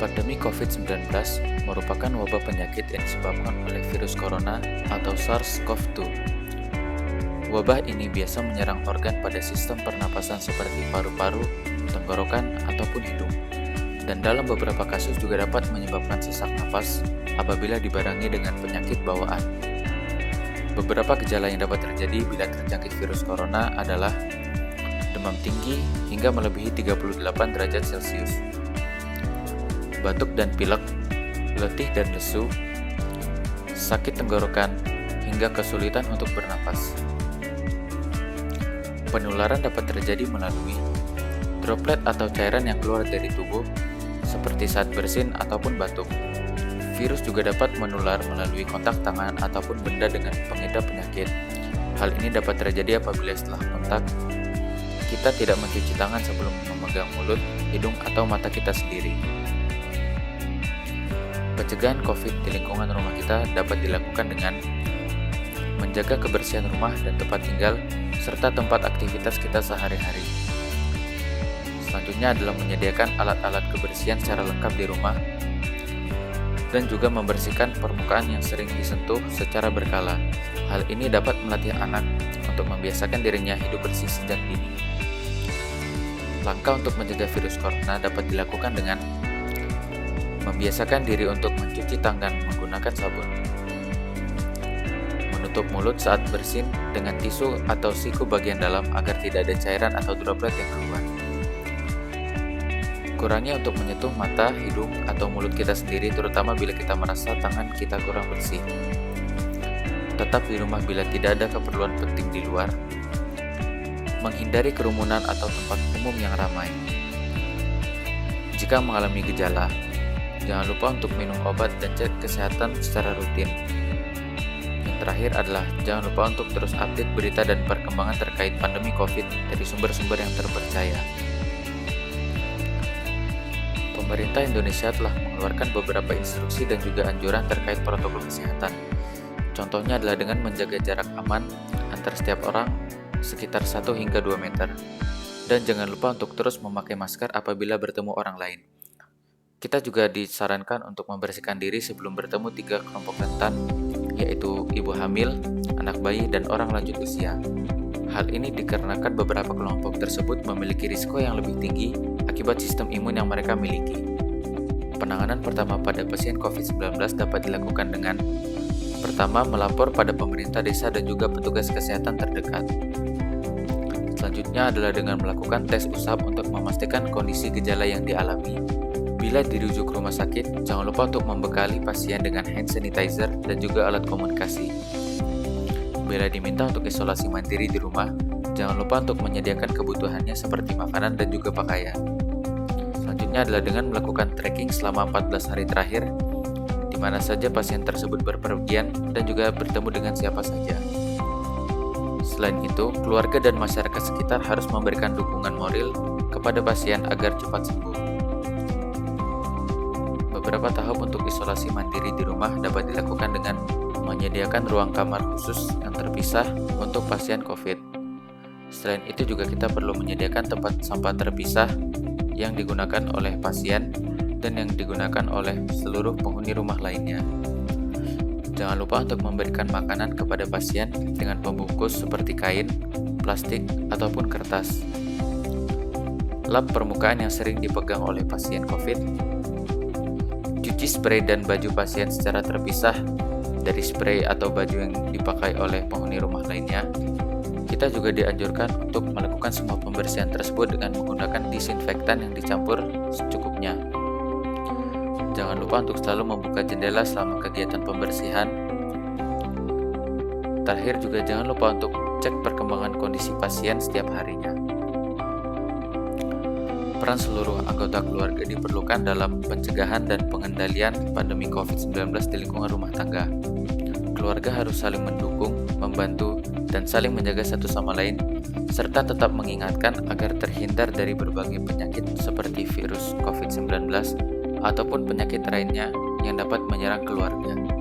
Pandemi COVID-19 merupakan wabah penyakit yang disebabkan oleh virus corona atau SARS-CoV-2. Wabah ini biasa menyerang organ pada sistem pernapasan seperti paru-paru, tenggorokan, ataupun hidung. Dan dalam beberapa kasus juga dapat menyebabkan sesak napas apabila dibarengi dengan penyakit bawaan. Beberapa gejala yang dapat terjadi bila terjangkit virus corona adalah demam tinggi hingga melebihi 38 derajat Celcius, batuk dan pilek, letih dan lesu, sakit tenggorokan, hingga kesulitan untuk bernapas. Penularan dapat terjadi melalui droplet atau cairan yang keluar dari tubuh, seperti saat bersin ataupun batuk. Virus juga dapat menular melalui kontak tangan ataupun benda dengan pengidap penyakit. Hal ini dapat terjadi apabila setelah kontak, kita tidak mencuci tangan sebelum memegang mulut, hidung, atau mata kita sendiri. Pencegahan COVID di lingkungan rumah kita dapat dilakukan dengan menjaga kebersihan rumah dan tempat tinggal, serta tempat aktivitas kita sehari-hari. Selanjutnya adalah menyediakan alat-alat kebersihan secara lengkap di rumah, dan juga membersihkan permukaan yang sering disentuh secara berkala. Hal ini dapat melatih anak untuk membiasakan dirinya hidup bersih sejak dini. Langkah untuk mencegah virus corona dapat dilakukan dengan membiasakan diri untuk mencuci tangan menggunakan sabun, menutup mulut saat bersin dengan tisu atau siku bagian dalam agar tidak ada cairan atau droplet yang keluar. Kurangi untuk menyentuh mata, hidung, atau mulut kita sendiri, terutama bila kita merasa tangan kita kurang bersih. Tetap di rumah bila tidak ada keperluan penting di luar. Menghindari kerumunan atau tempat umum yang ramai. Jika mengalami gejala, jangan lupa untuk minum obat dan cek kesehatan secara rutin. Yang terakhir adalah jangan lupa untuk terus update berita dan perkembangan terkait pandemi COVID dari sumber-sumber yang terpercaya. Pemerintah Indonesia telah mengeluarkan beberapa instruksi dan juga anjuran terkait protokol kesehatan. Contohnya adalah dengan menjaga jarak aman antar setiap orang sekitar 1 hingga 2 meter. Dan jangan lupa untuk terus memakai masker apabila bertemu orang lain. Kita juga disarankan untuk membersihkan diri sebelum bertemu 3 kelompok rentan, yaitu ibu hamil, anak bayi, dan orang lanjut usia. Hal ini dikarenakan beberapa kelompok tersebut memiliki risiko yang lebih tinggi akibat sistem imun yang mereka miliki. Penanganan pertama pada pasien COVID-19 dapat dilakukan dengan pertama, melapor pada pemerintah desa dan juga petugas kesehatan terdekat. Selanjutnya adalah dengan melakukan tes usap untuk memastikan kondisi gejala yang dialami. Bila dirujuk ke rumah sakit, jangan lupa untuk membekali pasien dengan hand sanitizer dan juga alat komunikasi. Bila diminta untuk isolasi mandiri di rumah, jangan lupa untuk menyediakan kebutuhannya seperti makanan dan juga pakaian. Selanjutnya adalah dengan melakukan tracking selama 14 hari terakhir, di mana saja pasien tersebut berpergian dan juga bertemu dengan siapa saja. Selain itu, keluarga dan masyarakat sekitar harus memberikan dukungan moral kepada pasien agar cepat sembuh. Beberapa tahap untuk isolasi mandiri di rumah dapat dilakukan dengan menyediakan ruang kamar khusus yang terpisah untuk pasien COVID. Selain itu juga kita perlu menyediakan tempat sampah terpisah yang digunakan oleh pasien dan yang digunakan oleh seluruh penghuni rumah lainnya. Jangan lupa untuk memberikan makanan kepada pasien dengan pembungkus seperti kain, plastik, ataupun kertas. Lap permukaan yang sering dipegang oleh pasien COVID. Cuci spray dan baju pasien secara terpisah dari spray atau baju yang dipakai oleh penghuni rumah lainnya. Kita juga dianjurkan untuk melakukan semua pembersihan tersebut dengan menggunakan disinfektan yang dicampur secukupnya. Jangan lupa untuk selalu membuka jendela selama kegiatan pembersihan. Terakhir juga jangan lupa untuk cek perkembangan kondisi pasien setiap harinya. Peran seluruh anggota keluarga diperlukan dalam pencegahan dan pengendalian pandemi COVID-19 di lingkungan rumah tangga. Keluarga harus saling mendukung, membantu, dan saling menjaga satu sama lain, serta tetap mengingatkan agar terhindar dari berbagai penyakit seperti virus COVID-19 ataupun penyakit lainnya yang dapat menyerang keluarga.